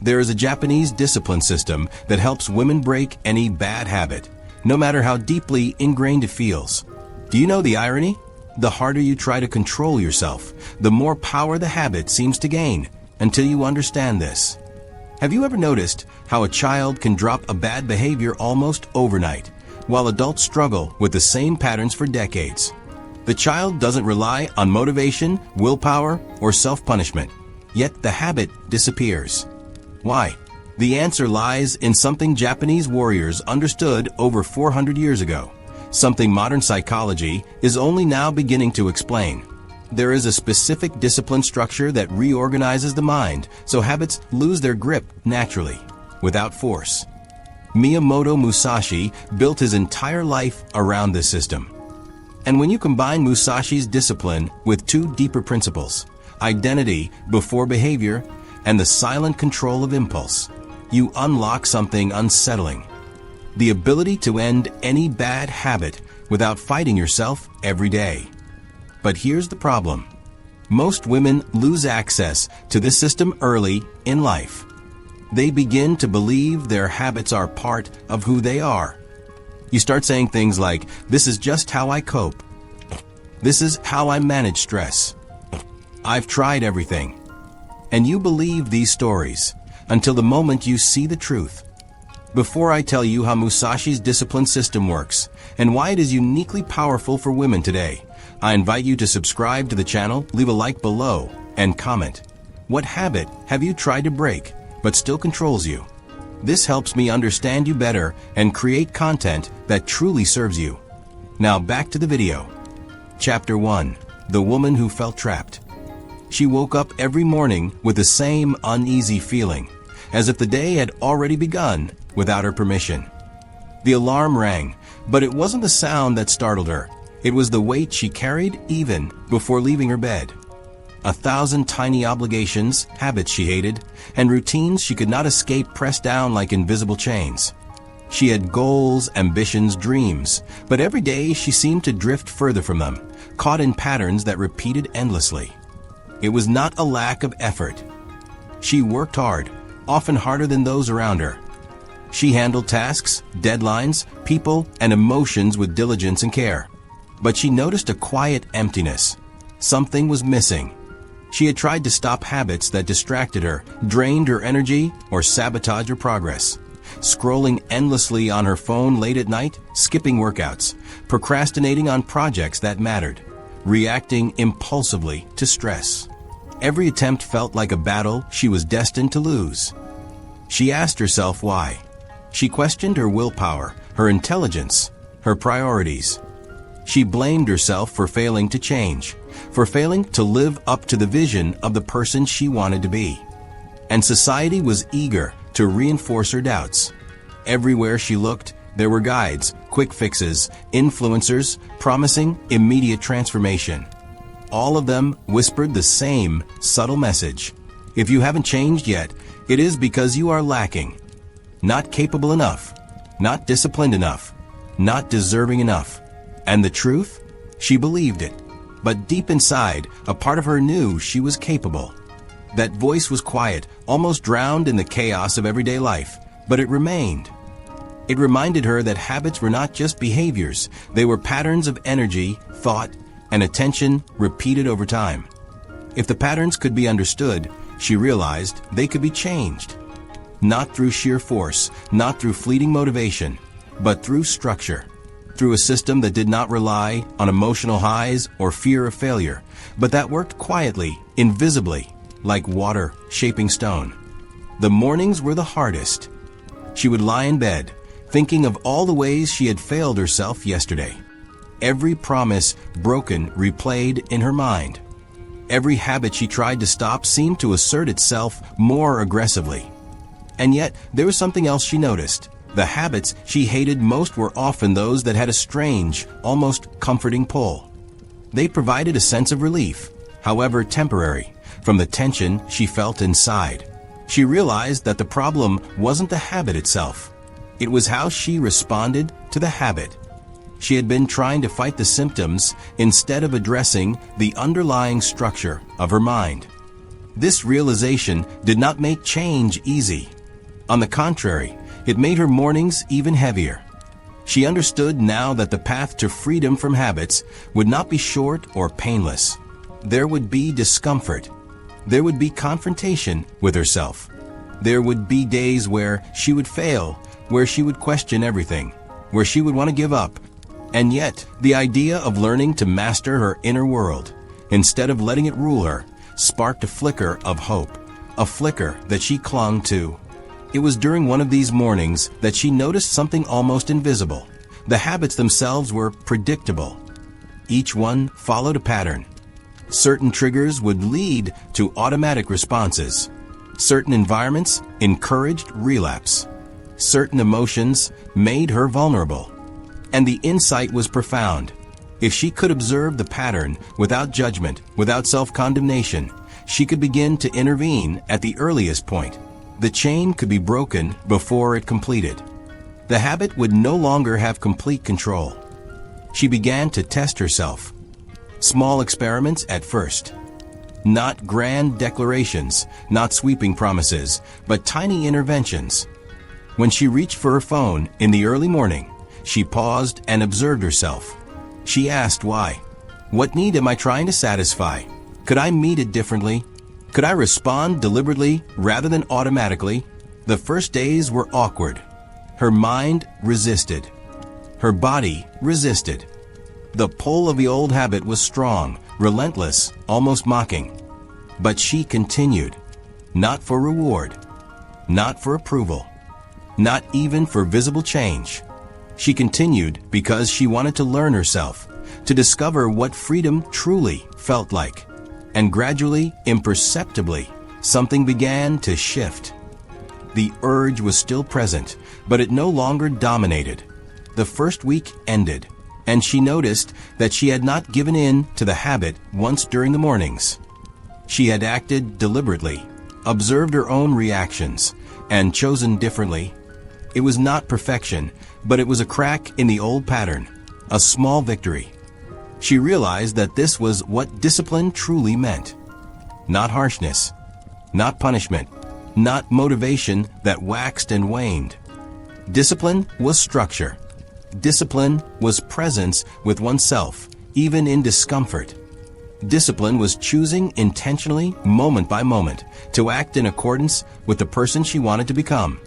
There is a Japanese discipline system that helps women break any bad habit, no matter how deeply ingrained it feels. Do you know the irony? The harder you try to control yourself, the more power the habit seems to gain, until you understand this. Have you ever noticed how a child can drop a bad behavior almost overnight, while adults struggle with the same patterns for decades? The child doesn't rely on motivation, willpower, or self-punishment, yet the habit disappears. Why? The answer lies in something Japanese warriors understood over 400 years ago, something modern psychology is only now beginning to explain. There is a specific discipline structure that reorganizes the mind so habits lose their grip naturally, without force. Miyamoto Musashi built his entire life around this system. And when you combine Musashi's discipline with two deeper principles, identity before behavior and the silent control of impulse, you unlock something unsettling. The ability to end any bad habit without fighting yourself every day. But here's the problem. Most women lose access to this system early in life. They begin to believe their habits are part of who they are. You start saying things like, "This is just how I cope. This is how I manage stress. I've tried everything." And you believe these stories until the moment you see the truth. Before I tell you how Musashi's discipline system works and why it is uniquely powerful for women today, I invite you to subscribe to the channel, leave a like below, and comment. What habit have you tried to break but still controls you? This helps me understand you better and create content that truly serves you. Now back to the video. Chapter 1. The Woman Who Felt Trapped. She woke up every morning with the same uneasy feeling, as if the day had already begun without her permission. The alarm rang, but it wasn't the sound that startled her. It was the weight she carried even before leaving her bed. 1,000 tiny obligations, habits she hated, and routines she could not escape pressed down like invisible chains. She had goals, ambitions, dreams, but every day she seemed to drift further from them, caught in patterns that repeated endlessly. It was not a lack of effort. She worked hard, often harder than those around her. She handled tasks, deadlines, people, and emotions with diligence and care. But she noticed a quiet emptiness. Something was missing. She had tried to stop habits that distracted her, drained her energy, or sabotaged her progress. Scrolling endlessly on her phone late at night, skipping workouts, procrastinating on projects that mattered, reacting impulsively to stress. Every attempt felt like a battle she was destined to lose. She asked herself why. She questioned her willpower, her intelligence, her priorities. She blamed herself for failing to change, for failing to live up to the vision of the person she wanted to be. And society was eager to reinforce her doubts. Everywhere she looked, there were guides, quick fixes, influencers promising immediate transformation. All of them whispered the same subtle message. If you haven't changed yet, it is because you are lacking. Not capable enough, not disciplined enough, not deserving enough. And the truth? She believed it. But deep inside, a part of her knew she was capable. That voice was quiet, almost drowned in the chaos of everyday life, but it remained. It reminded her that habits were not just behaviors, they were patterns of energy, thought, and attention repeated over time. If the patterns could be understood, she realized they could be changed. Not through sheer force, not through fleeting motivation, but through structure. Through a system that did not rely on emotional highs or fear of failure, but that worked quietly, invisibly, like water shaping stone. The mornings were the hardest. She would lie in bed, thinking of all the ways she had failed herself yesterday. Every promise broken replayed in her mind. Every habit she tried to stop seemed to assert itself more aggressively. And yet, there was something else she noticed. The habits she hated most were often those that had a strange, almost comforting pull. They provided a sense of relief, however temporary, from the tension she felt inside. She realized that the problem wasn't the habit itself. It was how she responded to the habit. She had been trying to fight the symptoms instead of addressing the underlying structure of her mind. This realization did not make change easy. On the contrary, it made her mornings even heavier. She understood now that the path to freedom from habits would not be short or painless. There would be discomfort. There would be confrontation with herself. There would be days where she would fail, where she would question everything, where she would want to give up. And yet, the idea of learning to master her inner world, instead of letting it rule her, sparked a flicker of hope, a flicker that she clung to. It was during one of these mornings that she noticed something almost invisible. The habits themselves were predictable. Each one followed a pattern. Certain triggers would lead to automatic responses. Certain environments encouraged relapse. Certain emotions made her vulnerable. And the insight was profound. If she could observe the pattern without judgment, without self-condemnation, she could begin to intervene at the earliest point. The chain could be broken before it completed. The habit would no longer have complete control. She began to test herself. Small experiments at first. Not grand declarations, not sweeping promises, but tiny interventions. When she reached for her phone in the early morning, she paused and observed herself. She asked why. What need am I trying to satisfy? Could I meet it differently? Could I respond deliberately rather than automatically? The first days were awkward. Her mind resisted. Her body resisted. The pull of the old habit was strong, relentless, almost mocking. But she continued. Not for reward. Not for approval. Not even for visible change. She continued because she wanted to learn herself, to discover what freedom truly felt like. And gradually, imperceptibly, something began to shift. The urge was still present, but it no longer dominated. The first week ended, and she noticed that she had not given in to the habit once during the mornings. She had acted deliberately, observed her own reactions, and chosen differently. It was not perfection, but it was a crack in the old pattern, a small victory. She realized that this was what discipline truly meant. Not harshness, not punishment, not motivation that waxed and waned. Discipline was structure. Discipline was presence with oneself, even in discomfort. Discipline was choosing intentionally, moment by moment, to act in accordance with the person she wanted to become.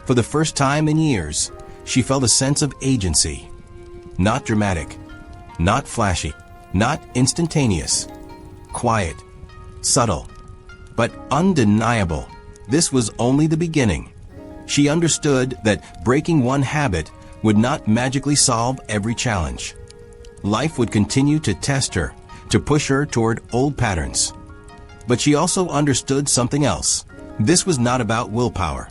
For the first time in years, she felt a sense of agency. Not dramatic, not flashy, not instantaneous. Quiet, subtle, but undeniable. This was only the beginning. She understood that breaking one habit would not magically solve every challenge. Life would continue to test her, to push her toward old patterns. But she also understood something else. This was not about willpower.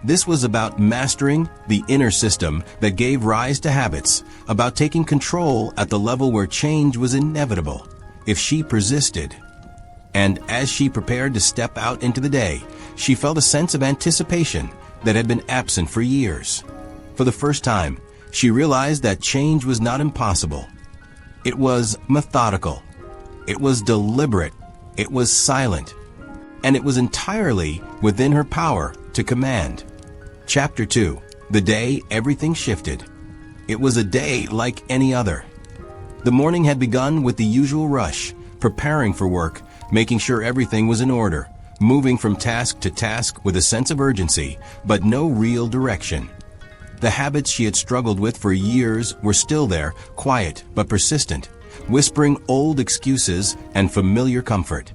This was about mastering the inner system that gave rise to habits, about taking control at the level where change was inevitable, if she persisted. And as she prepared to step out into the day, she felt a sense of anticipation that had been absent for years. For the first time, she realized that change was not impossible. It was methodical. It was deliberate. It was silent. And it was entirely within her power to command. Chapter 2. The day everything shifted. It was a day like any other. The morning had begun with the usual rush, preparing for work, making sure everything was in order, moving from task to task with a sense of urgency, but no real direction. The habits she had struggled with for years were still there, quiet but persistent, whispering old excuses and familiar comfort.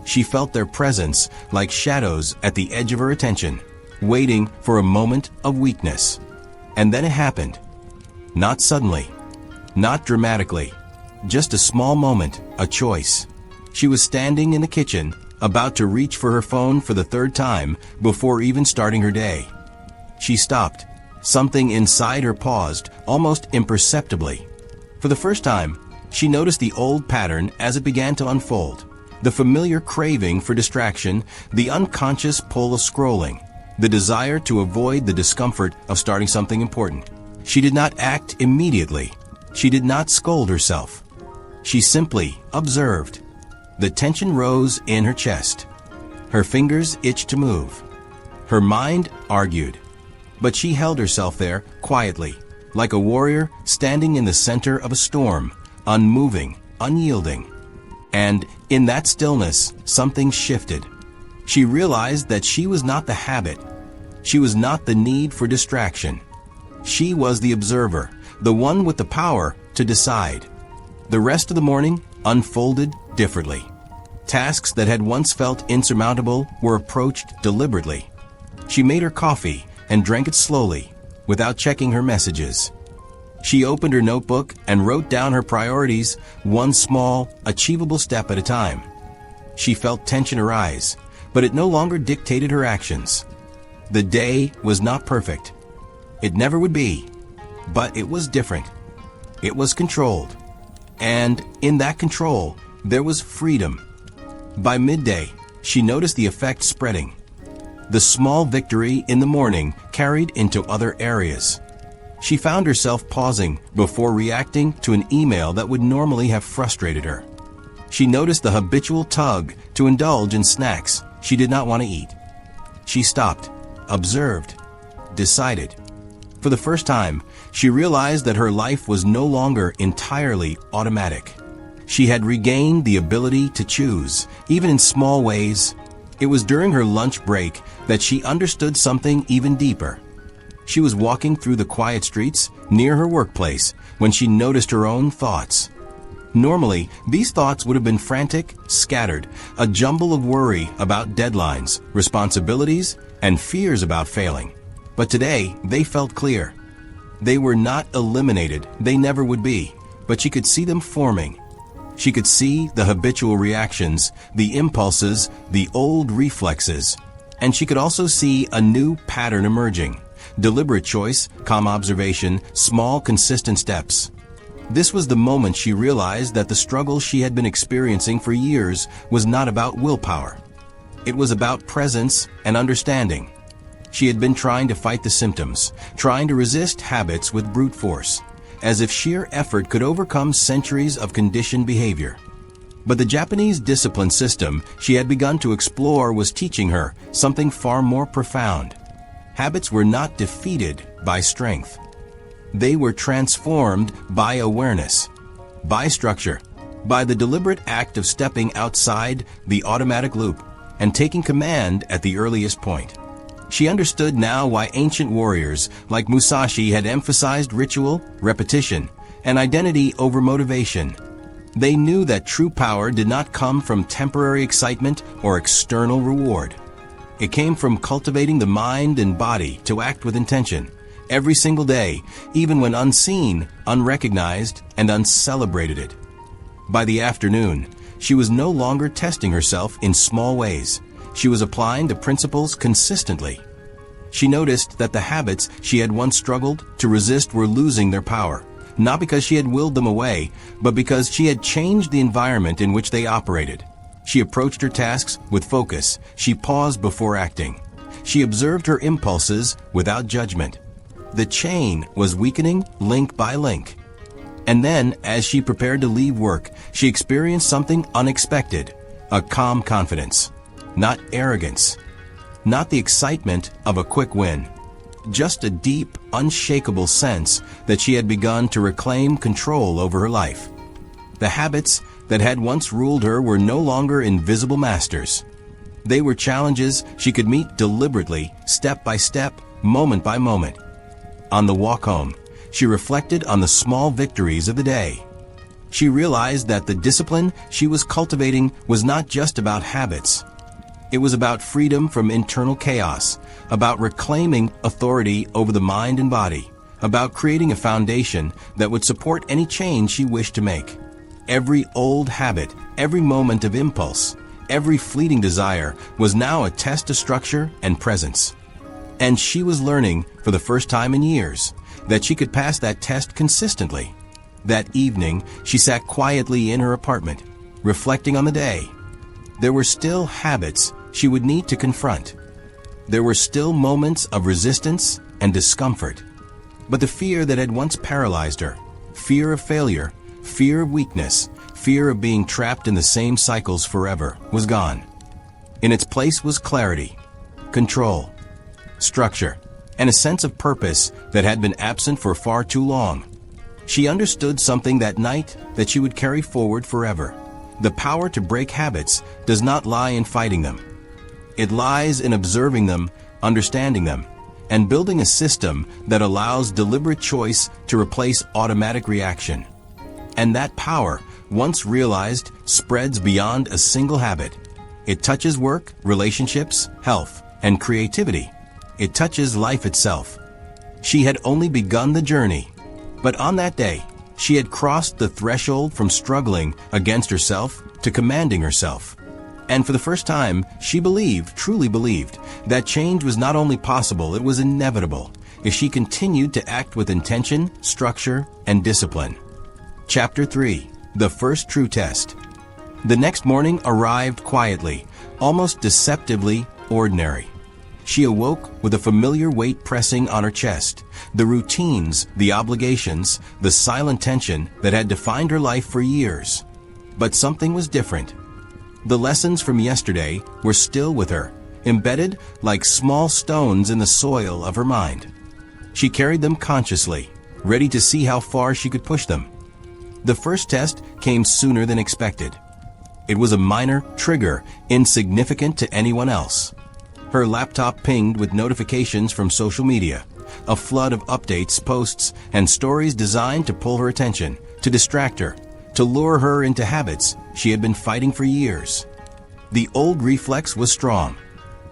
She felt their presence like shadows at the edge of her attention, waiting for a moment of weakness. And then it happened. Not suddenly, not dramatically, just a small moment, a choice. She was standing in the kitchen, about to reach for her phone for the third time before even starting her day. She stopped. Something inside her paused, almost imperceptibly. For the first time, she noticed the old pattern as it began to unfold. The familiar craving for distraction, the unconscious pull of scrolling, the desire to avoid the discomfort of starting something important. She did not act immediately. She did not scold herself. She simply observed. The tension rose in her chest. Her fingers itched to move. Her mind argued. But she held herself there quietly, like a warrior standing in the center of a storm, unmoving, unyielding. And in that stillness, something shifted. She realized that she was not the habit. She was not the need for distraction. She was the observer, the one with the power to decide. The rest of the morning unfolded differently. Tasks that had once felt insurmountable were approached deliberately. She made her coffee and drank it slowly, without checking her messages. She opened her notebook and wrote down her priorities, one small, achievable step at a time. She felt tension arise, but it no longer dictated her actions. The day was not perfect. It never would be, but it was different. It was controlled. And in that control, there was freedom. By midday, she noticed the effect spreading. The small victory in the morning carried into other areas. She found herself pausing before reacting to an email that would normally have frustrated her. She noticed the habitual tug to indulge in snacks she did not want to eat. She stopped, observed, decided. For the first time, she realized that her life was no longer entirely automatic. She had regained the ability to choose, even in small ways. It was during her lunch break that she understood something even deeper. She was walking through the quiet streets near her workplace when she noticed her own thoughts. Normally, these thoughts would have been frantic, scattered, a jumble of worry about deadlines, responsibilities, and fears about failing. But today, they felt clear. They were not eliminated, they never would be, but she could see them forming. She could see the habitual reactions, the impulses, the old reflexes. And she could also see a new pattern emerging. Deliberate choice, calm observation, small consistent steps. This was the moment she realized that the struggle she had been experiencing for years was not about willpower. It was about presence and understanding. She had been trying to fight the symptoms, trying to resist habits with brute force, as if sheer effort could overcome centuries of conditioned behavior. But the Japanese discipline system she had begun to explore was teaching her something far more profound. Habits were not defeated by strength. They were transformed by awareness, by structure, by the deliberate act of stepping outside the automatic loop and taking command at the earliest point. She understood now why ancient warriors like Musashi had emphasized ritual, repetition, and identity over motivation. They knew that true power did not come from temporary excitement or external reward. It came from cultivating the mind and body to act with intention, every single day, even when unseen, unrecognized, and uncelebrated. By the afternoon, she was no longer testing herself in small ways. She was applying the principles consistently. She noticed that the habits she had once struggled to resist were losing their power, not because she had willed them away, but because she had changed the environment in which they operated. She approached her tasks with focus. She paused before acting. She observed her impulses without judgment. The chain was weakening link by link. And then, as she prepared to leave work, she experienced something unexpected, a calm confidence. Not arrogance, not the excitement of a quick win, just a deep, unshakable sense that she had begun to reclaim control over her life. The habits that had once ruled her were no longer invisible masters. They were challenges she could meet deliberately, step by step, moment by moment. On the walk home, she reflected on the small victories of the day. She realized that the discipline she was cultivating was not just about habits. It was about freedom from internal chaos, about reclaiming authority over the mind and body, about creating a foundation that would support any change she wished to make. Every old habit, every moment of impulse, every fleeting desire was now a test of structure and presence. And she was learning, for the first time in years, that she could pass that test consistently. That evening, she sat quietly in her apartment, reflecting on the day. There were still habits she would need to confront. There were still moments of resistance and discomfort. But the fear that had once paralyzed her, fear of failure, fear of weakness, fear of being trapped in the same cycles forever, was gone. In its place was clarity, control, structure, and a sense of purpose that had been absent for far too long. She understood something that night that she would carry forward forever. The power to break habits does not lie in fighting them. It lies in observing them, understanding them, and building a system that allows deliberate choice to replace automatic reaction. And that power, once realized, spreads beyond a single habit. It touches work, relationships, health, and creativity. It touches life itself. She had only begun the journey, but on that day, she had crossed the threshold from struggling against herself to commanding herself. And for the first time, she truly believed, that change was not only possible, it was inevitable, if she continued to act with intention, structure, and discipline. Chapter 3. The First True Test. The next morning arrived quietly, almost deceptively ordinary. She awoke with a familiar weight pressing on her chest, the routines, the obligations, the silent tension that had defined her life for years. But something was different. The lessons from yesterday were still with her, embedded like small stones in the soil of her mind. She carried them consciously, ready to see how far she could push them. The first test came sooner than expected. It was a minor trigger, insignificant to anyone else. Her laptop pinged with notifications from social media, a flood of updates, posts, and stories designed to pull her attention, to distract her, to lure her into habits she had been fighting for years. The old reflex was strong.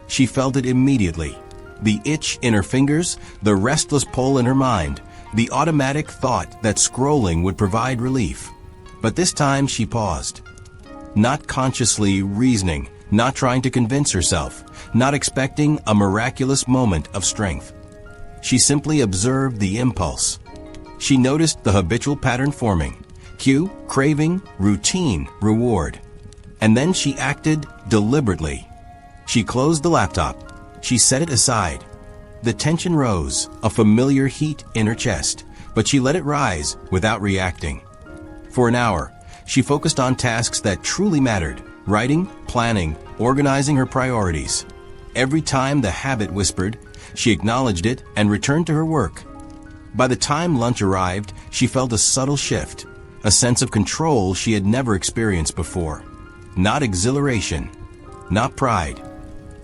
She felt it immediately. The itch in her fingers, the restless pull in her mind, the automatic thought that scrolling would provide relief. But this time she paused. Not consciously reasoning, not trying to convince herself, not expecting a miraculous moment of strength. She simply observed the impulse. She noticed the habitual pattern forming: cue, craving, routine, reward. And then she acted deliberately. She closed the laptop. She set it aside. The tension rose, a familiar heat in her chest, but she let it rise without reacting. For an hour, she focused on tasks that truly mattered: writing, planning, organizing her priorities. Every time the habit whispered, she acknowledged it and returned to her work. By the time lunch arrived, she felt a subtle shift, a sense of control she had never experienced before. Not exhilaration, not pride,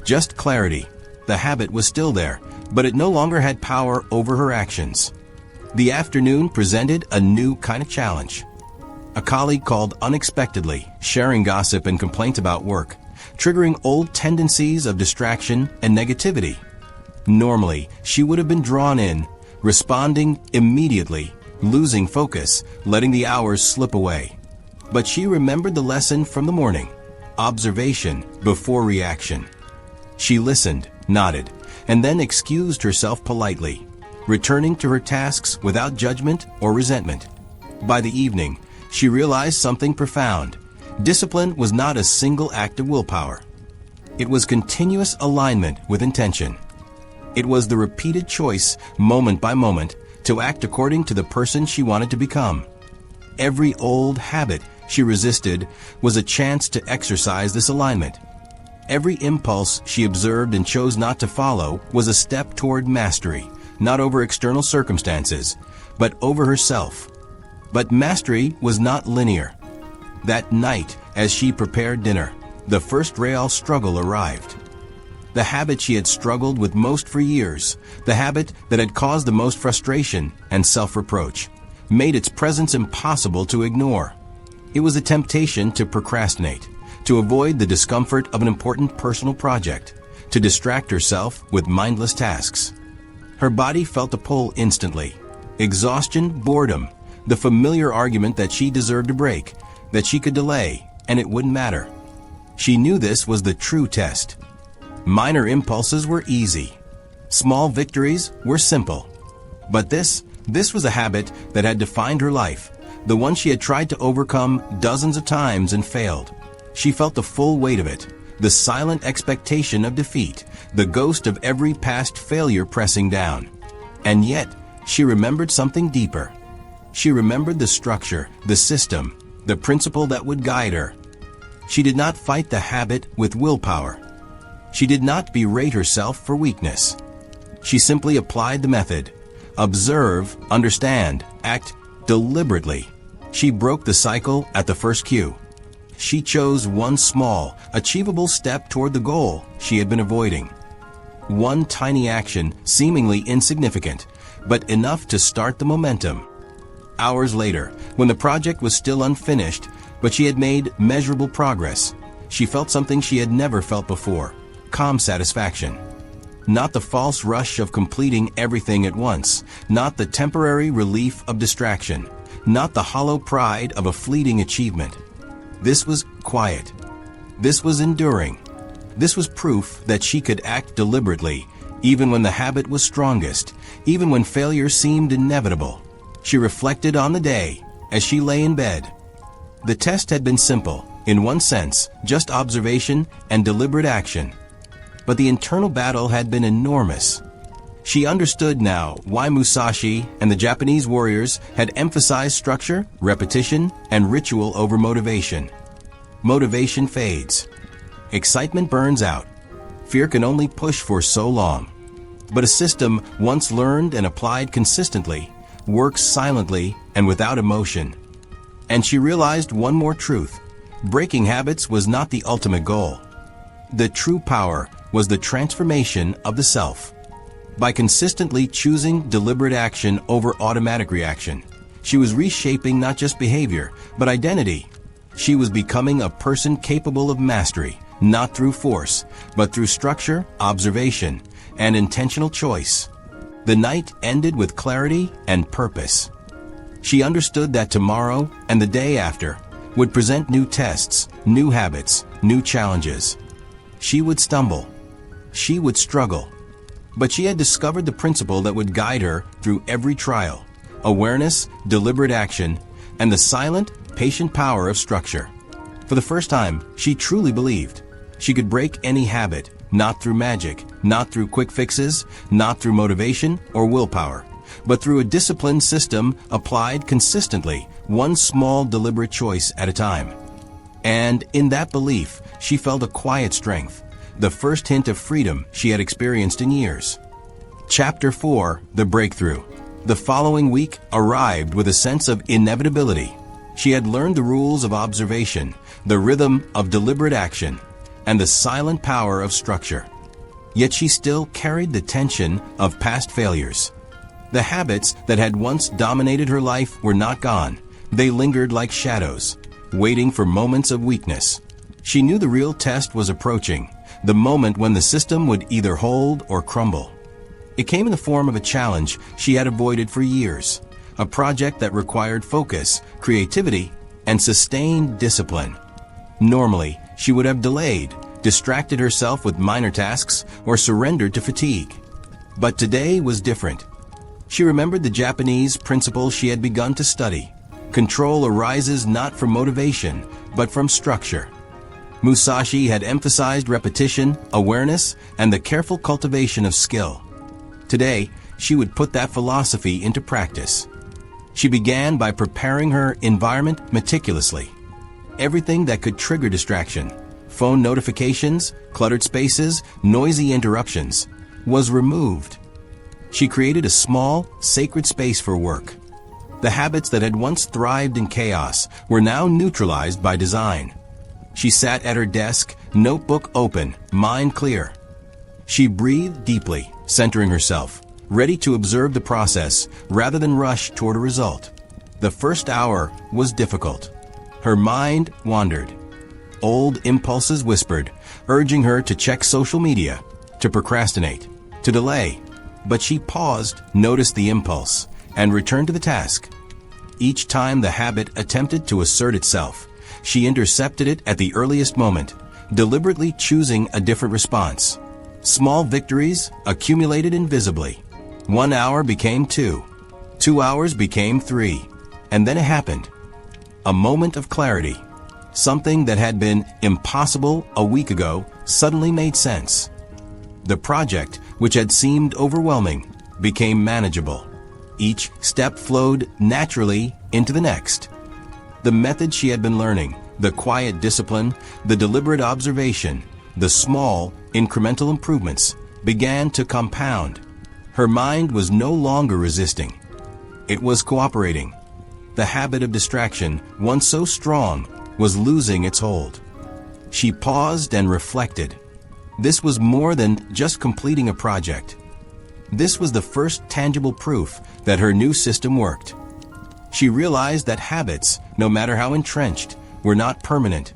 just clarity. The habit was still there, but it no longer had power over her actions. The afternoon presented a new kind of challenge. A colleague called unexpectedly, sharing gossip and complaints about work, triggering old tendencies of distraction and negativity. Normally, she would have been drawn in, responding immediately, losing focus, letting the hours slip away. But she remembered the lesson from the morning: observation before reaction. She listened, nodded, and then excused herself politely, returning to her tasks without judgment or resentment. By the evening, she realized something profound. Discipline was not a single act of willpower. It was continuous alignment with intention. It was the repeated choice, moment by moment, to act according to the person she wanted to become. Every old habit she resisted was a chance to exercise this alignment. Every impulse she observed and chose not to follow was a step toward mastery, not over external circumstances, but over herself. But mastery was not linear. That night, as she prepared dinner, the first real struggle arrived. The habit she had struggled with most for years, the habit that had caused the most frustration and self-reproach, made its presence impossible to ignore. It was a temptation to procrastinate, to avoid the discomfort of an important personal project, to distract herself with mindless tasks. Her body felt a pull instantly. Exhaustion, boredom, the familiar argument that she deserved a break, that she could delay, and it wouldn't matter. She knew this was the true test. Minor impulses were easy. Small victories were simple. But this was a habit that had defined her life, the one she had tried to overcome dozens of times and failed. She felt the full weight of it, the silent expectation of defeat, the ghost of every past failure pressing down. And yet, she remembered something deeper. She remembered the structure, the system, the principle that would guide her. She did not fight the habit with willpower. She did not berate herself for weakness. She simply applied the method. Observe, understand, act deliberately. She broke the cycle at the first cue. She chose one small, achievable step toward the goal she had been avoiding. One tiny action, seemingly insignificant, but enough to start the momentum. Hours later, when the project was still unfinished, but she had made measurable progress, she felt something she had never felt before: calm satisfaction. Not the false rush of completing everything at once, not the temporary relief of distraction, not the hollow pride of a fleeting achievement. This was quiet. This was enduring. This was proof that she could act deliberately, even when the habit was strongest, even when failure seemed inevitable. She reflected on the day as she lay in bed. The test had been simple, in one sense, just observation and deliberate action. But the internal battle had been enormous. She understood now why Musashi and the Japanese warriors had emphasized structure, repetition, and ritual over motivation. Motivation fades. Excitement burns out. Fear can only push for so long. But a system once learned and applied consistently works silently and without emotion. And she realized one more truth: breaking habits was not the ultimate goal. The true power was the transformation of the self. By consistently choosing deliberate action over automatic reaction, she was reshaping not just behavior, but identity. She was becoming a person capable of mastery, not through force, but through structure, observation, and intentional choice. The night ended with clarity and purpose. She understood that tomorrow and the day after would present new tests, new habits, new challenges. She would stumble. She would struggle. But she had discovered the principle that would guide her through every trial: awareness, deliberate action, and the silent, patient power of structure. For the first time, she truly believed she could break any habit, not through magic, not through quick fixes, not through motivation or willpower, but through a disciplined system applied consistently, one small deliberate choice at a time. And in that belief, she felt a quiet strength, the first hint of freedom she had experienced in years. Chapter 4: The Breakthrough. The following week arrived with a sense of inevitability. She had learned the rules of observation, the rhythm of deliberate action, and the silent power of structure. Yet she still carried the tension of past failures. The habits that had once dominated her life were not gone. They lingered like shadows, waiting for moments of weakness. She knew the real test was approaching, the moment when the system would either hold or crumble. It came in the form of a challenge she had avoided for years, a project that required focus, creativity, and sustained discipline. Normally, she would have delayed, distracted herself with minor tasks, or surrendered to fatigue. But today was different. She remembered the Japanese principle she had begun to study. Control arises not from motivation, but from structure. Musashi had emphasized repetition, awareness, and the careful cultivation of skill. Today, she would put that philosophy into practice. She began by preparing her environment meticulously. Everything that could trigger distraction, phone notifications, cluttered spaces, noisy interruptions, was removed. She created a small, sacred space for work. The habits that had once thrived in chaos were now neutralized by design. She sat at her desk, notebook open, mind clear. She breathed deeply, centering herself, ready to observe the process rather than rush toward a result. The first hour was difficult. Her mind wandered. Old impulses whispered, urging her to check social media, to procrastinate, to delay. But she paused, noticed the impulse, and returned to the task. Each time the habit attempted to assert itself, she intercepted it at the earliest moment, deliberately choosing a different response. Small victories accumulated invisibly. 1 hour became 2. 2 hours became 3. And then it happened. A moment of clarity. Something that had been impossible a week ago suddenly made sense. The project, which had seemed overwhelming, became manageable. Each step flowed naturally into the next. The method she had been learning, the quiet discipline, the deliberate observation, the small, incremental improvements, began to compound. Her mind was no longer resisting. It was cooperating. The habit of distraction, once so strong, was losing its hold. She paused and reflected. This was more than just completing a project. This was the first tangible proof that her new system worked. She realized that habits, no matter how entrenched, were not permanent.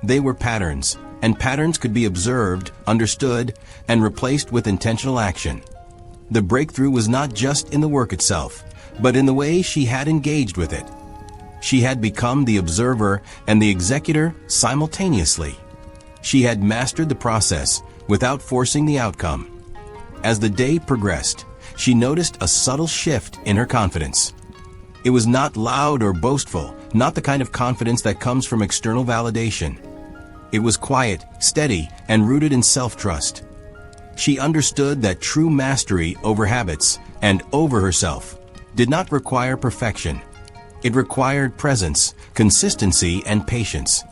They were patterns, and patterns could be observed, understood, and replaced with intentional action. The breakthrough was not just in the work itself, but in the way she had engaged with it. She had become the observer and the executor simultaneously. She had mastered the process without forcing the outcome. As the day progressed, she noticed a subtle shift in her confidence. It was not loud or boastful, not the kind of confidence that comes from external validation. It was quiet, steady, and rooted in self-trust. She understood that true mastery over habits and over herself did not require perfection. It required presence, consistency, and patience.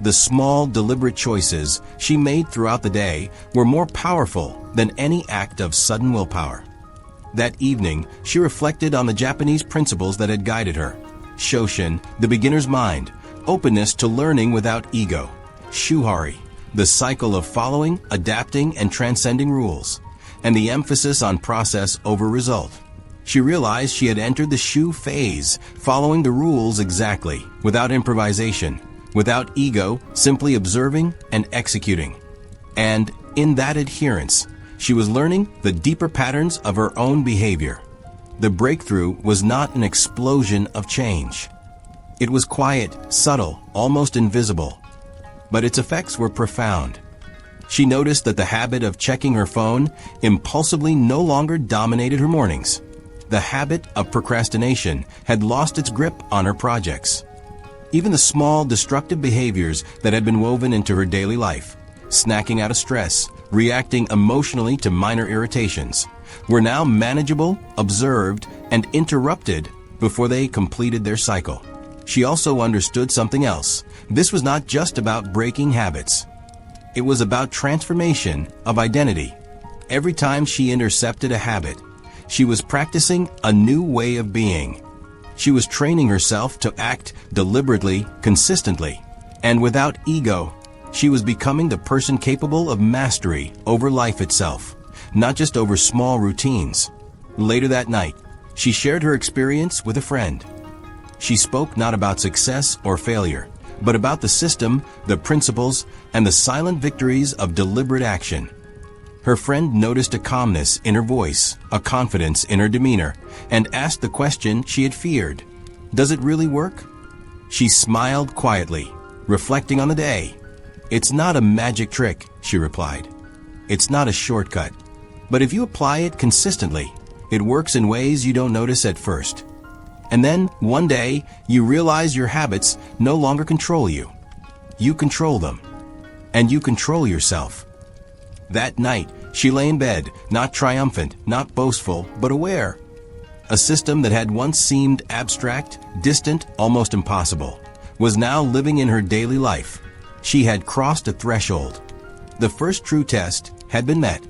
The small, deliberate choices she made throughout the day were more powerful than any act of sudden willpower. That evening, she reflected on the Japanese principles that had guided her. Shoshin, the beginner's mind, openness to learning without ego. Shuhari, the cycle of following, adapting, and transcending rules, and the emphasis on process over result. She realized she had entered the Shu phase, following the rules exactly, without improvisation, without ego, simply observing and executing. And in that adherence, she was learning the deeper patterns of her own behavior. The breakthrough was not an explosion of change. It was quiet, subtle, almost invisible. But its effects were profound. She noticed that the habit of checking her phone impulsively no longer dominated her mornings. The habit of procrastination had lost its grip on her projects. Even the small, destructive behaviors that had been woven into her daily life, snacking out of stress, reacting emotionally to minor irritations, were now manageable, observed, and interrupted before they completed their cycle. She also understood something else. This was not just about breaking habits. It was about transformation of identity. Every time she intercepted a habit, she was practicing a new way of being. She was training herself to act deliberately, consistently, and without ego. She was becoming the person capable of mastery over life itself, not just over small routines. Later that night, she shared her experience with a friend. She spoke not about success or failure, but about the system, the principles, and the silent victories of deliberate action. Her friend noticed a calmness in her voice, a confidence in her demeanor, and asked the question she had feared. "Does it really work?" She smiled quietly, reflecting on the day. "It's not a magic trick," she replied. "It's not a shortcut. But if you apply it consistently, it works in ways you don't notice at first. And then, one day, you realize your habits no longer control you. You control them. And you control yourself." That night, she lay in bed, not triumphant, not boastful, but aware. A system that had once seemed abstract, distant, almost impossible, was now living in her daily life. She had crossed a threshold. The first true test had been met.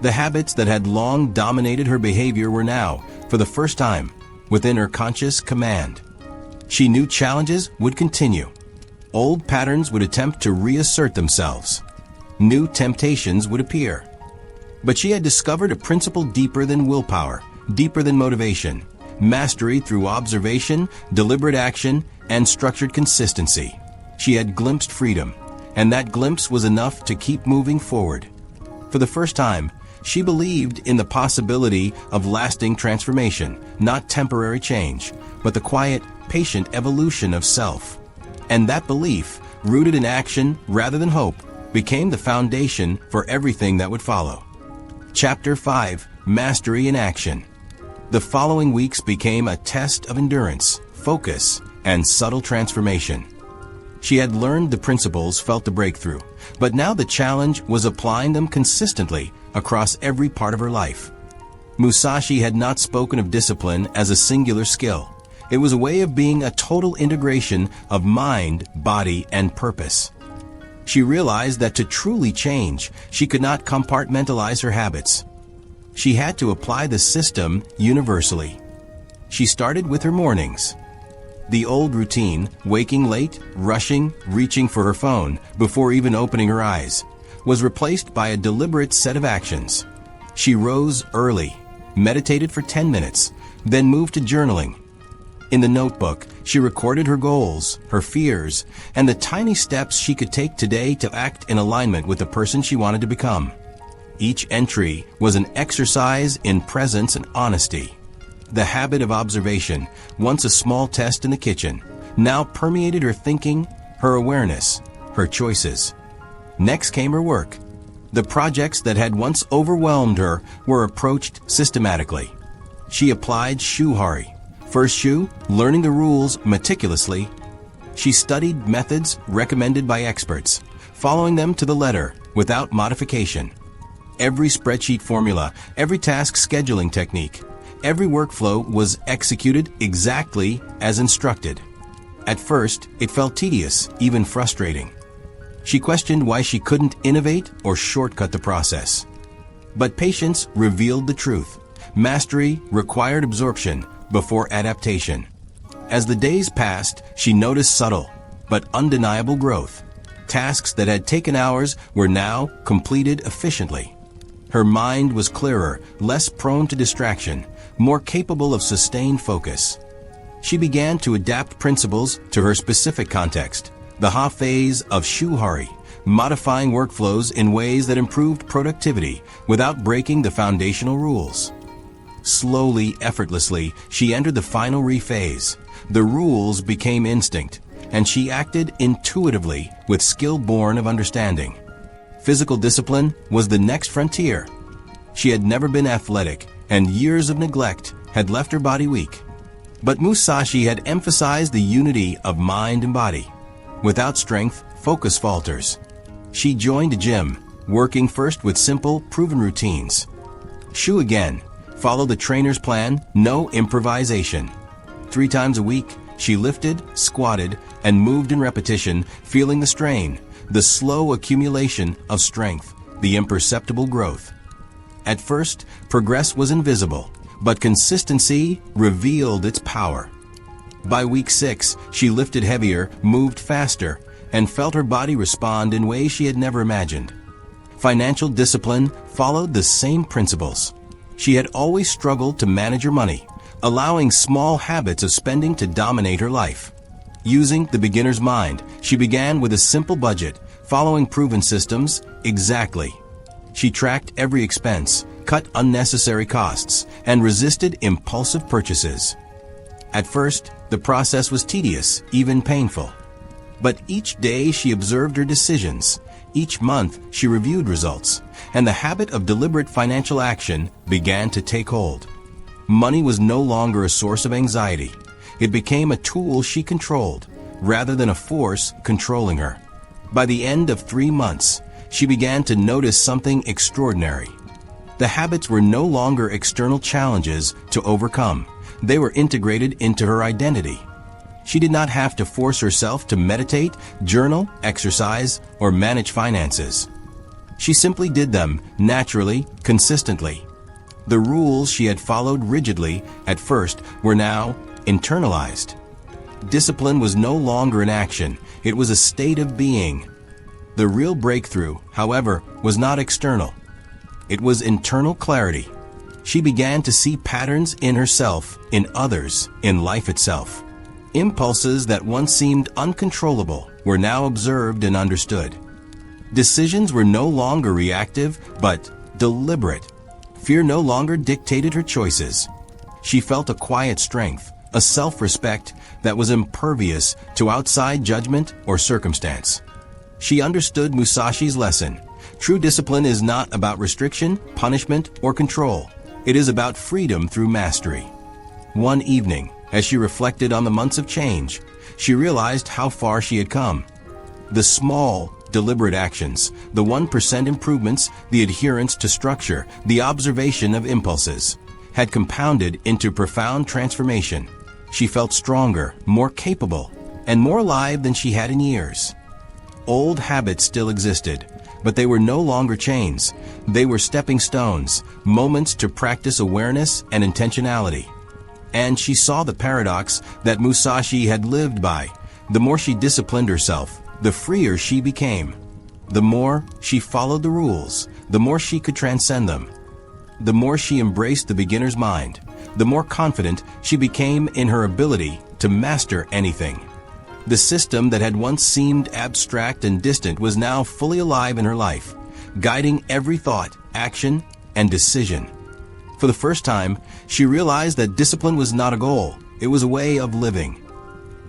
The habits that had long dominated her behavior were now, for the first time, within her conscious command. She knew challenges would continue. Old patterns would attempt to reassert themselves. New temptations would appear. But she had discovered a principle deeper than willpower, deeper than motivation, mastery through observation, deliberate action, and structured consistency. She had glimpsed freedom, and that glimpse was enough to keep moving forward. For the first time, she believed in the possibility of lasting transformation, not temporary change, but the quiet, patient evolution of self. And that belief, rooted in action rather than hope, became the foundation for everything that would follow. Chapter 5: Mastery in Action. The following weeks became a test of endurance, focus, and subtle transformation. She had learned the principles, felt the breakthrough, but now the challenge was applying them consistently across every part of her life. Musashi had not spoken of discipline as a singular skill. It was a way of being, a total integration of mind, body, and purpose. She realized that to truly change, she could not compartmentalize her habits. She had to apply the system universally. She started with her mornings. The old routine, waking late, rushing, reaching for her phone before even opening her eyes, was replaced by a deliberate set of actions. She rose early, meditated for 10 minutes, then moved to journaling. In the notebook, she recorded her goals, her fears, and the tiny steps she could take today to act in alignment with the person she wanted to become. Each entry was an exercise in presence and honesty. The habit of observation, once a small test in the kitchen, now permeated her thinking, her awareness, her choices. Next came her work. The projects that had once overwhelmed her were approached systematically. She applied shuhari. First shu, learning the rules meticulously. She studied methods recommended by experts, following them to the letter without modification. Every spreadsheet formula, every task scheduling technique, every workflow was executed exactly as instructed. At first, it felt tedious, even frustrating. She questioned why she couldn't innovate or shortcut the process. But patience revealed the truth. Mastery required absorption before adaptation. As the days passed, she noticed subtle but undeniable growth. Tasks that had taken hours were now completed efficiently. Her mind was clearer, less prone to distraction, more capable of sustained focus. She began to adapt principles to her specific context, the Ha phase of shuhari, modifying workflows in ways that improved productivity without breaking the foundational rules. Slowly, effortlessly, she entered the final Re phase. The rules became instinct, and she acted intuitively with skill born of understanding. Physical discipline was the next frontier. She had never been athletic, and years of neglect had left her body weak. But Musashi had emphasized the unity of mind and body. Without strength, focus falters. She joined a gym, working first with simple, proven routines. Shu again, follow the trainer's plan, no improvisation. 3 times a week, she lifted, squatted, and moved in repetition, feeling the strain, the slow accumulation of strength, the imperceptible growth. At first, progress was invisible, but consistency revealed its power. By week 6, she lifted heavier, moved faster, and felt her body respond in ways she had never imagined. Financial discipline followed the same principles. She had always struggled to manage her money, allowing small habits of spending to dominate her life. Using the beginner's mind, she began with a simple budget, following proven systems exactly. She tracked every expense, cut unnecessary costs, and resisted impulsive purchases. At first, the process was tedious, even painful. But each day she observed her decisions. Each month she reviewed results, and the habit of deliberate financial action began to take hold. Money was no longer a source of anxiety. It became a tool she controlled, rather than a force controlling her. By the end of 3 months, she began to notice something extraordinary. The habits were no longer external challenges to overcome. They were integrated into her identity. She did not have to force herself to meditate, journal, exercise, or manage finances. She simply did them naturally, consistently. The rules she had followed rigidly at first were now internalized. Discipline was no longer an action, it was a state of being. The real breakthrough, however, was not external. It was internal clarity. She began to see patterns in herself, in others, in life itself. Impulses that once seemed uncontrollable were now observed and understood. Decisions were no longer reactive, but deliberate. Fear no longer dictated her choices. She felt a quiet strength, a self-respect that was impervious to outside judgment or circumstance. She understood Musashi's lesson. True discipline is not about restriction, punishment, or control. It is about freedom through mastery. One evening, as she reflected on the months of change, she realized how far she had come. The small, deliberate actions, the 1% improvements, the adherence to structure, the observation of impulses, had compounded into profound transformation. She felt stronger, more capable, and more alive than she had in years. Old habits still existed, but they were no longer chains. They were stepping stones, moments to practice awareness and intentionality. And she saw the paradox that Musashi had lived by. The more she disciplined herself, the freer she became. The more she followed the rules, the more she could transcend them. The more she embraced the beginner's mind, the more confident she became in her ability to master anything. The system that had once seemed abstract and distant was now fully alive in her life, guiding every thought, action, and decision. For the first time, she realized that discipline was not a goal, it was a way of living.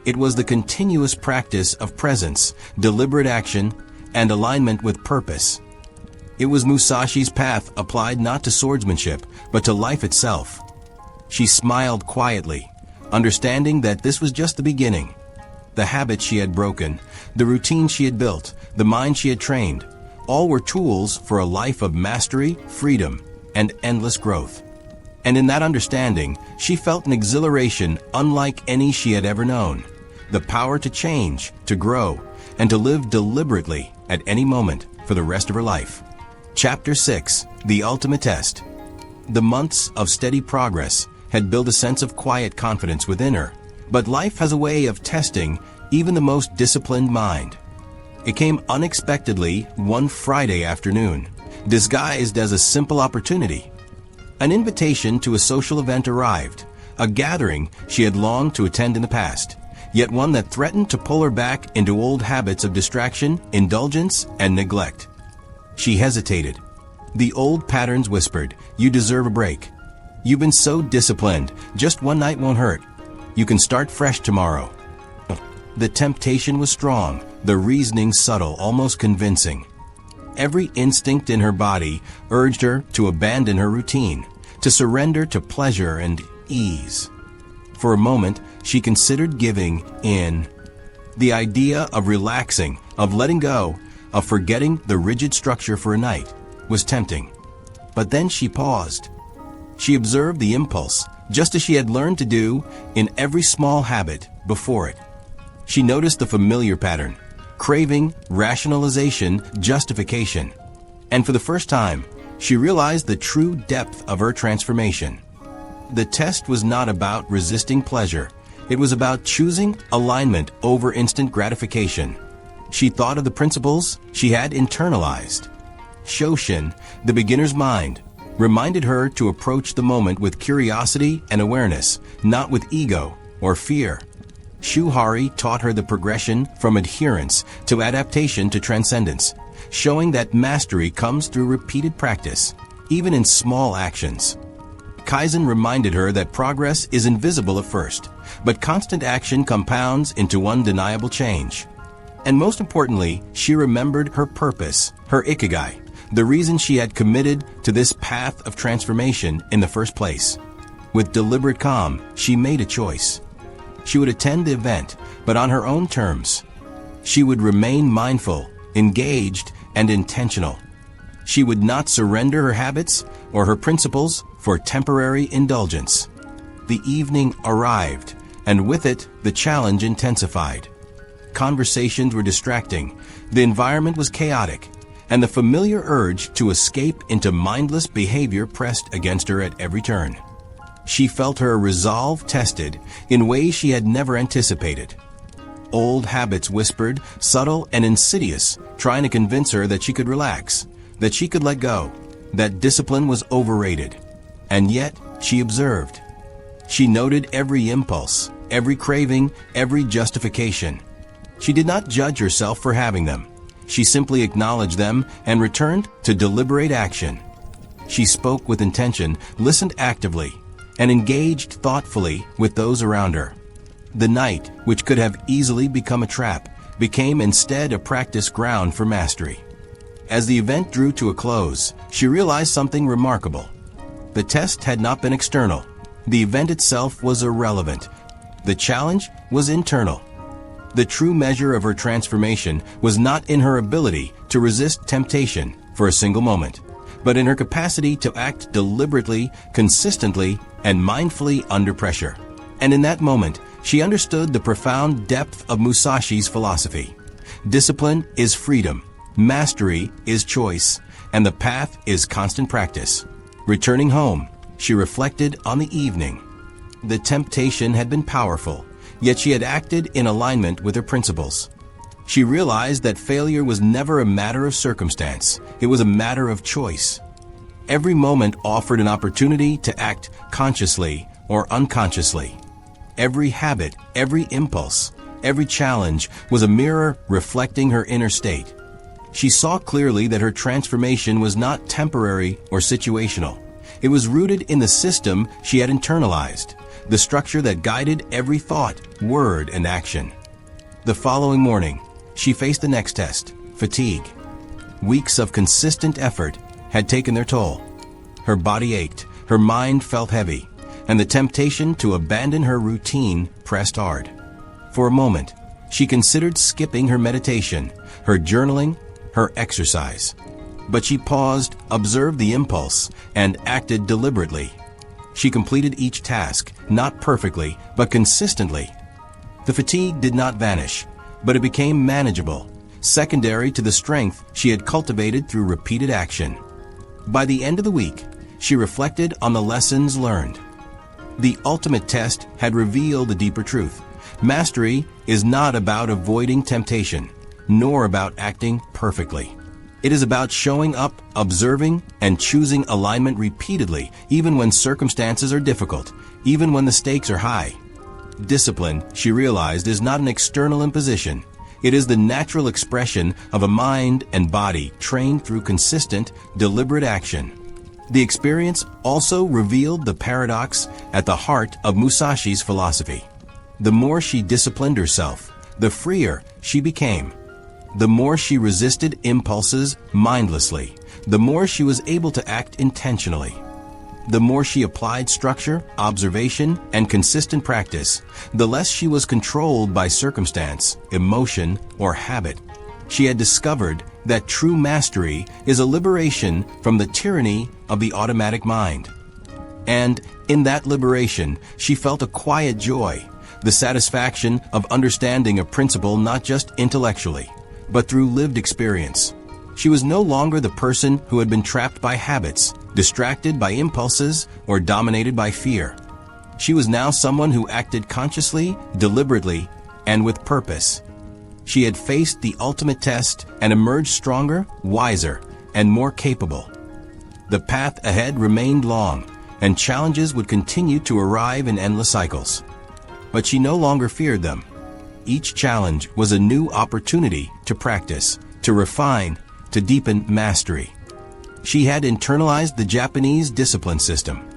It was the continuous practice of presence, deliberate action, and alignment with purpose. It was Musashi's path applied not to swordsmanship, but to life itself. She smiled quietly, understanding that this was just the beginning. The habits she had broken, the routine she had built, the mind she had trained, all were tools for a life of mastery, freedom, and endless growth. And in that understanding, she felt an exhilaration unlike any she had ever known. The power to change, to grow, and to live deliberately at any moment for the rest of her life. Chapter 6. The Ultimate Test. The months of steady progress had built a sense of quiet confidence within her, but life has a way of testing even the most disciplined mind. It came unexpectedly one Friday afternoon, disguised as a simple opportunity. An invitation to a social event arrived, a gathering she had longed to attend in the past, yet one that threatened to pull her back into old habits of distraction, indulgence, and neglect. She hesitated. The old patterns whispered, "You deserve a break. You've been so disciplined, just one night won't hurt. You can start fresh tomorrow." The temptation was strong, the reasoning subtle, almost convincing. Every instinct in her body urged her to abandon her routine, to surrender to pleasure and ease. For a moment, she considered giving in. The idea of relaxing, of letting go, of forgetting the rigid structure for a night was tempting. But then she paused. She observed the impulse, just as she had learned to do in every small habit before it. She noticed the familiar pattern: craving, rationalization, justification. And for the first time, she realized the true depth of her transformation. The test was not about resisting pleasure. It was about choosing alignment over instant gratification. She thought of the principles she had internalized. Shoshin, the beginner's mind, reminded her to approach the moment with curiosity and awareness, not with ego or fear. Shuhari taught her the progression from adherence to adaptation to transcendence, showing that mastery comes through repeated practice, even in small actions. Kaizen reminded her that progress is invisible at first, but constant action compounds into undeniable change. And most importantly, she remembered her purpose, her ikigai, the reason she had committed to this path of transformation in the first place. With deliberate calm, she made a choice. She would attend the event, but on her own terms. She would remain mindful, engaged, and intentional. She would not surrender her habits or her principles for temporary indulgence. The evening arrived, and with it, the challenge intensified. Conversations were distracting, the environment was chaotic, and the familiar urge to escape into mindless behavior pressed against her at every turn. She felt her resolve tested in ways she had never anticipated. Old habits whispered, subtle and insidious, trying to convince her that she could relax, that she could let go, that discipline was overrated. And yet, she observed. She noted every impulse, every craving, every justification. She did not judge herself for having them. She simply acknowledged them and returned to deliberate action. She spoke with intention, listened actively, and engaged thoughtfully with those around her. The night, which could have easily become a trap, became instead a practice ground for mastery. As the event drew to a close, she realized something remarkable. The test had not been external. The event itself was irrelevant. The challenge was internal. The true measure of her transformation was not in her ability to resist temptation for a single moment, but in her capacity to act deliberately, consistently, and mindfully under pressure. And in that moment, she understood the profound depth of Musashi's philosophy. Discipline is freedom. Mastery is choice. And the path is constant practice. Returning home, she reflected on the evening. The temptation had been powerful, yet she had acted in alignment with her principles. She realized that failure was never a matter of circumstance. It was a matter of choice. Every moment offered an opportunity to act consciously or unconsciously. Every habit, every impulse, every challenge was a mirror reflecting her inner state. She saw clearly that her transformation was not temporary or situational. It was rooted in the system she had internalized, the structure that guided every thought, word, and action. The following morning, she faced the next test, fatigue. Weeks of consistent effort had taken their toll. Her body ached, her mind felt heavy, and the temptation to abandon her routine pressed hard. For a moment, she considered skipping her meditation, her journaling, her exercise. But she paused, observed the impulse, and acted deliberately. She completed each task, not perfectly, but consistently. The fatigue did not vanish, but it became manageable, secondary to the strength she had cultivated through repeated action. By the end of the week, she reflected on the lessons learned. The ultimate test had revealed a deeper truth. Mastery is not about avoiding temptation, nor about acting perfectly. It is about showing up, observing, and choosing alignment repeatedly, even when circumstances are difficult, even when the stakes are high. Discipline, she realized, is not an external imposition. It is the natural expression of a mind and body trained through consistent, deliberate action. The experience also revealed the paradox at the heart of Musashi's philosophy. The more she disciplined herself, the freer she became. The more she resisted impulses mindlessly, the more she was able to act intentionally. The more she applied structure, observation, and consistent practice, the less she was controlled by circumstance, emotion, or habit. She had discovered that true mastery is a liberation from the tyranny of the automatic mind. And in that liberation, she felt a quiet joy, the satisfaction of understanding a principle not just intellectually, but through lived experience. She was no longer the person who had been trapped by habits, distracted by impulses, or dominated by fear. She was now someone who acted consciously, deliberately, and with purpose. She had faced the ultimate test and emerged stronger, wiser, and more capable. The path ahead remained long, and challenges would continue to arrive in endless cycles. But she no longer feared them. Each challenge was a new opportunity to practice, to refine, to deepen mastery. She had internalized the Japanese discipline system.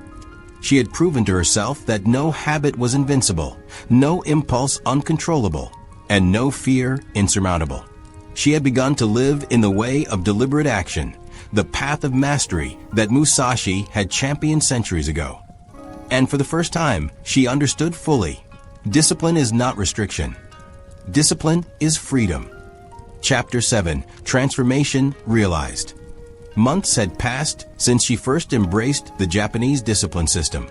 She had proven to herself that no habit was invincible, no impulse uncontrollable, and no fear insurmountable. She had begun to live in the way of deliberate action, the path of mastery that Musashi had championed centuries ago. And for the first time, she understood fully, discipline is not restriction. Discipline is freedom. Chapter 7. Transformation Realized. Months had passed since she first embraced the Japanese discipline system.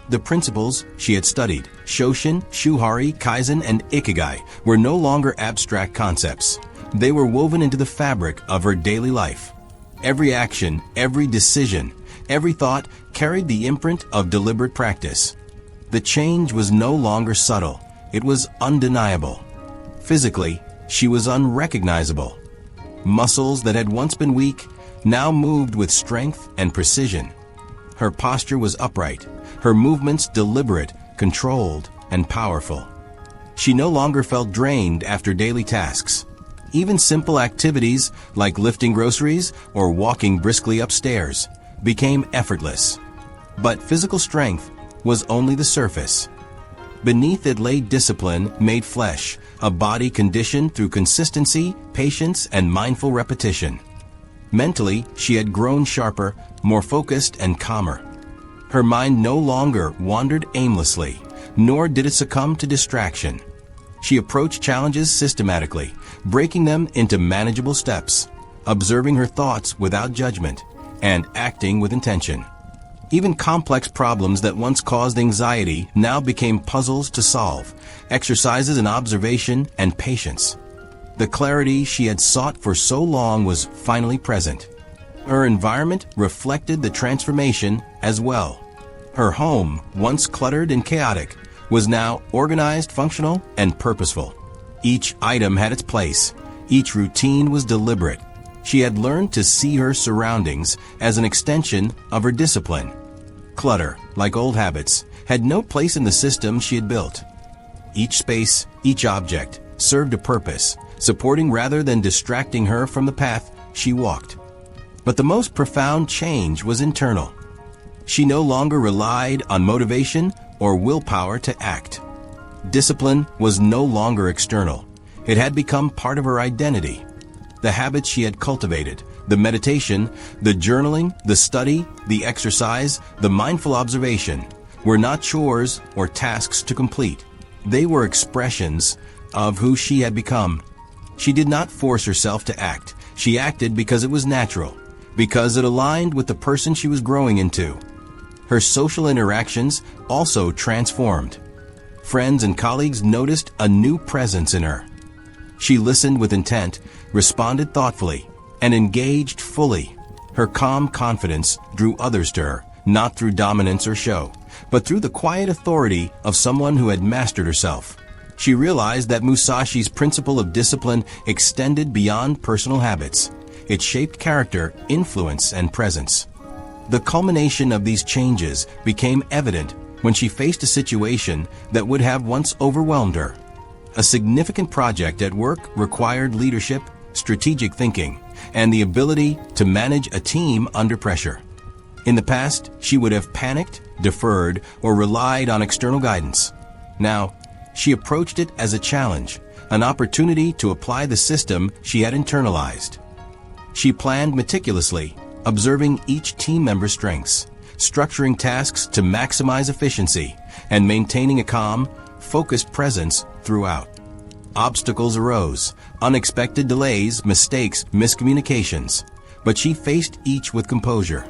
The principles she had studied, Shoshin, Shuhari, Kaizen, and Ikigai, were no longer abstract concepts. They were woven into the fabric of her daily life. Every action, every decision, every thought carried the imprint of deliberate practice. The change was no longer subtle. It was undeniable. Physically, she was unrecognizable. Muscles that had once been weak now moved with strength and precision. Her posture was upright, her movements deliberate, controlled, and powerful. She no longer felt drained after daily tasks. Even simple activities like lifting groceries or walking briskly upstairs became effortless. But physical strength was only the surface. Beneath it lay discipline made flesh, a body conditioned through consistency, patience, and mindful repetition. Mentally, she had grown sharper, more focused, and calmer. Her mind no longer wandered aimlessly, nor did it succumb to distraction. She approached challenges systematically, breaking them into manageable steps, observing her thoughts without judgment, and acting with intention. Even complex problems that once caused anxiety now became puzzles to solve, exercises in observation and patience. The clarity she had sought for so long was finally present. Her environment reflected the transformation as well. Her home, once cluttered and chaotic, was now organized, functional, and purposeful. Each item had its place. Each routine was deliberate. She had learned to see her surroundings as an extension of her discipline. Clutter, like old habits, had no place in the system she had built. Each space, each object, served a purpose, supporting rather than distracting her from the path she walked. But the most profound change was internal. She no longer relied on motivation or willpower to act. Discipline was no longer external. It had become part of her identity. The habits she had cultivated, the meditation, the journaling, the study, the exercise, the mindful observation, were not chores or tasks to complete. They were expressions of who she had become. She did not force herself to act. She acted because it was natural, because it aligned with the person she was growing into. Her social interactions also transformed. Friends and colleagues noticed a new presence in her. She listened with intent, responded thoughtfully, and engaged fully. Her calm confidence drew others to her, not through dominance or show, but through the quiet authority of someone who had mastered herself. She realized that Musashi's principle of discipline extended beyond personal habits. It shaped character, influence, and presence. The culmination of these changes became evident when she faced a situation that would have once overwhelmed her. A significant project at work required leadership, strategic thinking, and the ability to manage a team under pressure. In the past, she would have panicked, deferred, or relied on external guidance. Now, she approached it as a challenge, an opportunity to apply the system she had internalized. She planned meticulously, observing each team member's strengths, structuring tasks to maximize efficiency, and maintaining a calm, focused presence throughout. Obstacles arose, unexpected delays, mistakes, miscommunications, but she faced each with composure.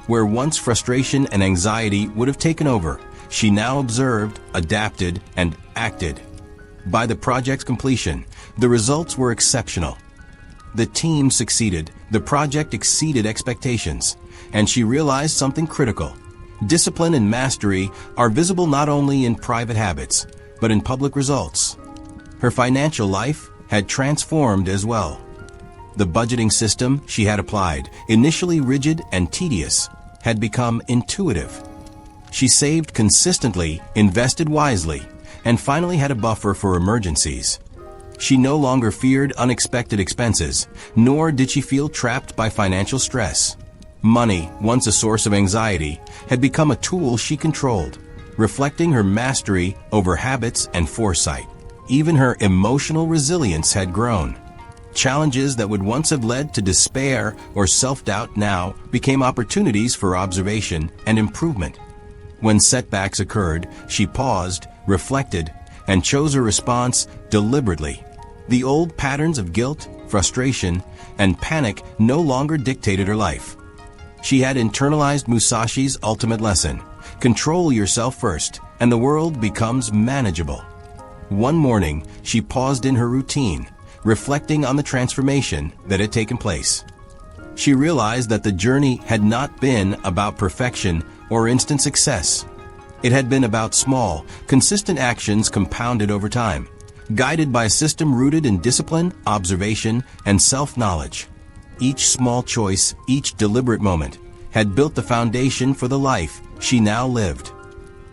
Where once frustration and anxiety would have taken over, she now observed, adapted, and acted. By the project's completion, the results were exceptional. The team succeeded, the project exceeded expectations, and she realized something critical. Discipline and mastery are visible not only in private habits, but in public results. Her financial life had transformed as well. The budgeting system she had applied, initially rigid and tedious, had become intuitive. She saved consistently, invested wisely, and finally had a buffer for emergencies. She no longer feared unexpected expenses, nor did she feel trapped by financial stress. Money, once a source of anxiety, had become a tool she controlled, reflecting her mastery over habits and foresight. Even her emotional resilience had grown. Challenges that would once have led to despair or self-doubt now became opportunities for observation and improvement. When setbacks occurred, she paused, reflected, and chose her response deliberately. The old patterns of guilt, frustration, and panic no longer dictated her life. She had internalized Musashi's ultimate lesson: control yourself first, and the world becomes manageable. One morning, she paused in her routine, reflecting on the transformation that had taken place. She realized that the journey had not been about perfection or instant success. It had been about small, consistent actions compounded over time, guided by a system rooted in discipline, observation, and self-knowledge. Each small choice, each deliberate moment, had built the foundation for the life she now lived.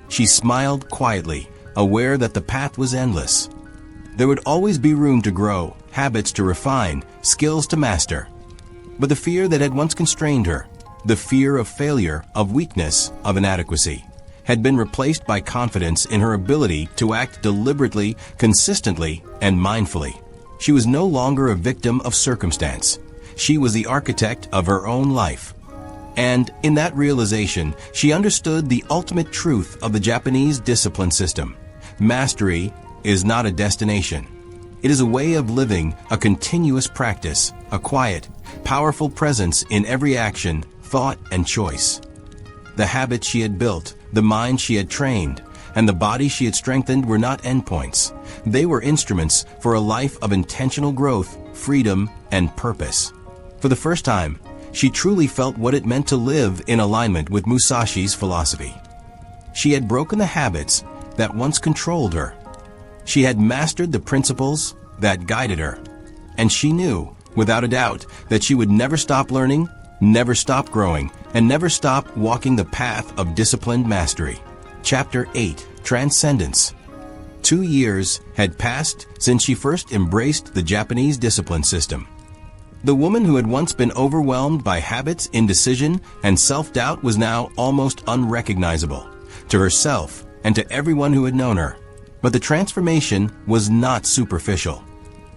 She smiled quietly, aware that the path was endless. There would always be room to grow, habits to refine, skills to master. But the fear that had once constrained her, the fear of failure, of weakness, of inadequacy, had been replaced by confidence in her ability to act deliberately, consistently, and mindfully. She was no longer a victim of circumstance. She was the architect of her own life. And in that realization, she understood the ultimate truth of the Japanese discipline system. Mastery is not a destination. It is a way of living, a continuous practice, a quiet, powerful presence in every action, thought, and choice. The habits she had built, the mind she had trained, and the body she had strengthened were not endpoints. They were instruments for a life of intentional growth, freedom, and purpose. For the first time, she truly felt what it meant to live in alignment with Musashi's philosophy. She had broken the habits that once controlled her. She had mastered the principles that guided her. And she knew, without a doubt, that she would never stop learning, never stop growing, and never stop walking the path of disciplined mastery. Chapter 8. Transcendence. 2 years had passed since she first embraced the Japanese discipline system. The woman who had once been overwhelmed by habits, indecision, and self-doubt was now almost unrecognizable to herself and to everyone who had known her. But the transformation was not superficial.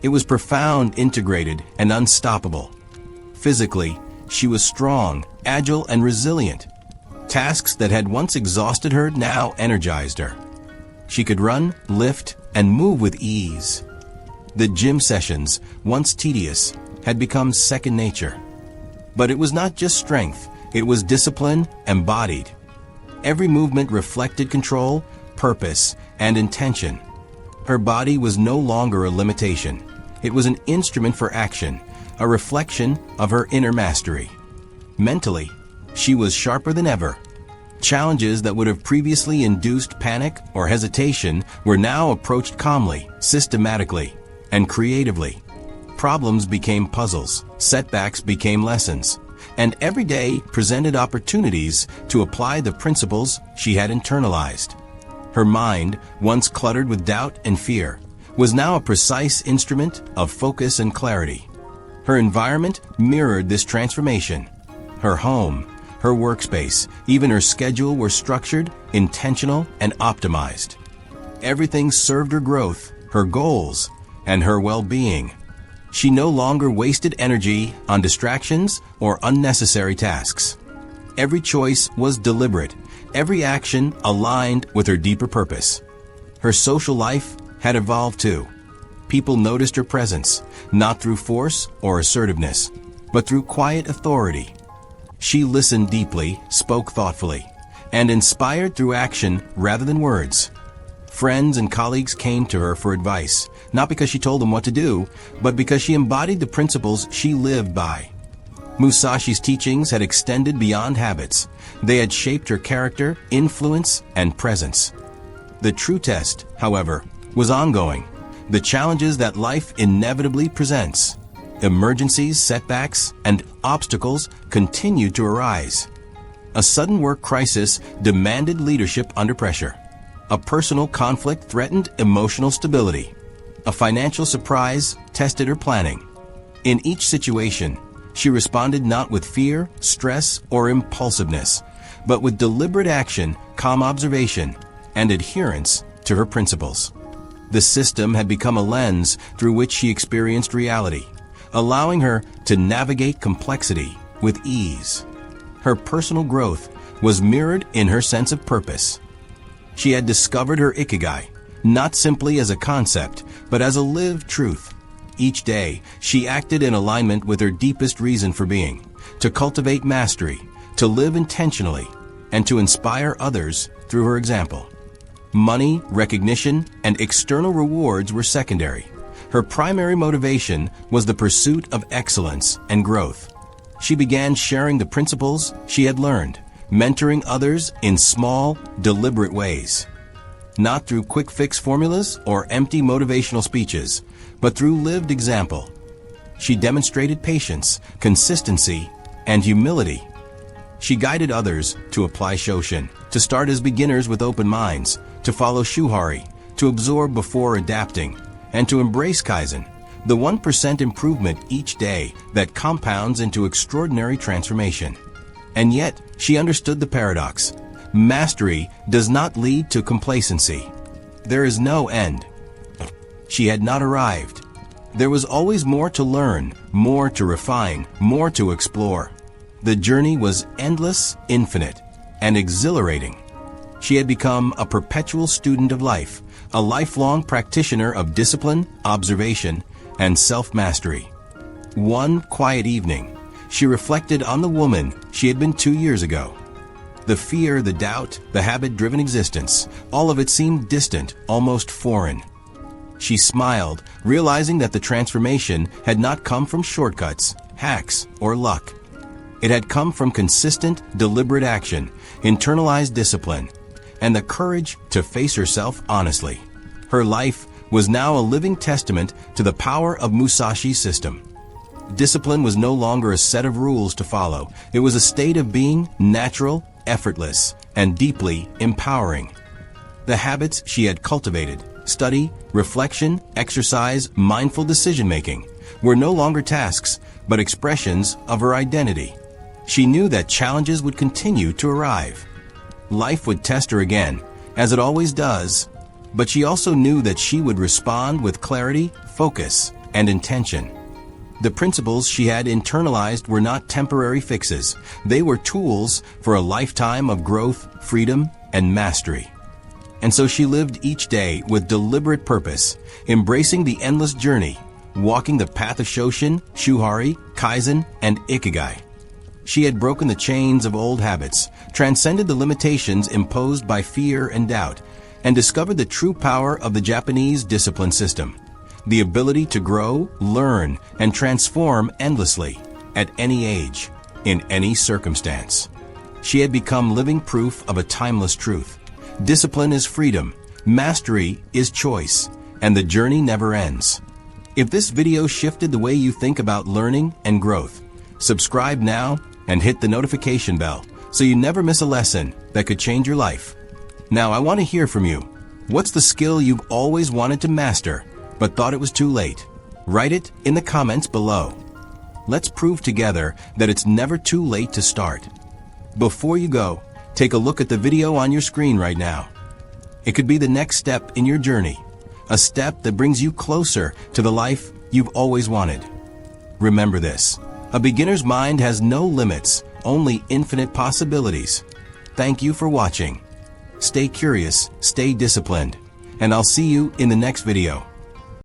It was profound, integrated, and unstoppable. Physically, she was strong, agile, and resilient. Tasks that had once exhausted her now energized her. She could run, lift, and move with ease. The gym sessions, once tedious, had become second nature. But it was not just strength, it was discipline embodied. Every movement reflected control, purpose, and intention. Her body was no longer a limitation. It was an instrument for action, a reflection of her inner mastery. Mentally, she was sharper than ever. Challenges that would have previously induced panic or hesitation were now approached calmly, systematically, and creatively. Problems became puzzles, setbacks became lessons, and every day presented opportunities to apply the principles she had internalized. Her mind, once cluttered with doubt and fear, was now a precise instrument of focus and clarity. Her environment mirrored this transformation. Her home, her workspace, even her schedule were structured, intentional, and optimized. Everything served her growth, her goals, and her well-being. She no longer wasted energy on distractions or unnecessary tasks. Every choice was deliberate, every action aligned with her deeper purpose. Her social life had evolved too. People noticed her presence, not through force or assertiveness, but through quiet authority. She listened deeply, spoke thoughtfully, and inspired through action rather than words. Friends and colleagues came to her for advice, not because she told them what to do, but because she embodied the principles she lived by. Musashi's teachings had extended beyond habits. They had shaped her character, influence, and presence. The true test, however, was ongoing. The challenges that life inevitably presents. Emergencies, setbacks, and obstacles continued to arise. A sudden work crisis demanded leadership under pressure. A personal conflict threatened emotional stability. A financial surprise tested her planning. In each situation, she responded not with fear, stress, or impulsiveness, but with deliberate action, calm observation, and adherence to her principles. The system had become a lens through which she experienced reality, allowing her to navigate complexity with ease. Her personal growth was mirrored in her sense of purpose. She had discovered her ikigai, not simply as a concept, but as a lived truth. Each day, she acted in alignment with her deepest reason for being, to cultivate mastery, to live intentionally, and to inspire others through her example. Money, recognition, and external rewards were secondary. Her primary motivation was the pursuit of excellence and growth. She began sharing the principles she had learned, mentoring others in small, deliberate ways. Not through quick-fix formulas or empty motivational speeches, but through lived example. She demonstrated patience, consistency, and humility. She guided others to apply Shoshin, to start as beginners with open minds, to follow Shuhari, to absorb before adapting, and to embrace Kaizen, the 1% improvement each day that compounds into extraordinary transformation. And yet, she understood the paradox. Mastery does not lead to complacency. There is no end. She had not arrived. There was always more to learn, more to refine, more to explore. The journey was endless, infinite, and exhilarating. She had become a perpetual student of life, a lifelong practitioner of discipline, observation, and self-mastery. One quiet evening, she reflected on the woman she had been 2 years ago. The fear, the doubt, the habit-driven existence, all of it seemed distant, almost foreign. She smiled, realizing that the transformation had not come from shortcuts, hacks, or luck. It had come from consistent, deliberate action, internalized discipline, and the courage to face herself honestly. Her life was now a living testament to the power of Musashi's system. Discipline was no longer a set of rules to follow. It was a state of being, natural, effortless, and deeply empowering. The habits she had cultivated, study, reflection, exercise, mindful decision-making, were no longer tasks, but expressions of her identity. She knew that challenges would continue to arrive. Life would test her again, as it always does, but she also knew that she would respond with clarity, focus, and intention. The principles she had internalized were not temporary fixes. They were tools for a lifetime of growth, freedom, and mastery. And so she lived each day with deliberate purpose, embracing the endless journey, walking the path of Shoshin, Shuhari, Kaizen, and Ikigai. She had broken the chains of old habits, transcended the limitations imposed by fear and doubt, and discovered the true power of the Japanese discipline system. The ability to grow, learn, and transform endlessly, at any age, in any circumstance. She had become living proof of a timeless truth. Discipline is freedom, mastery is choice, and the journey never ends. If this video shifted the way you think about learning and growth, subscribe now and hit the notification bell so you never miss a lesson that could change your life. Now I want to hear from you. What's the skill you've always wanted to master but thought it was too late? Write it in the comments below. Let's prove together that it's never too late to start. Before you go, take a look at the video on your screen right now. It could be the next step in your journey, a step that brings you closer to the life you've always wanted. Remember this, a beginner's mind has no limits, only infinite possibilities. Thank you for watching. Stay curious, stay disciplined, and I'll see you in the next video.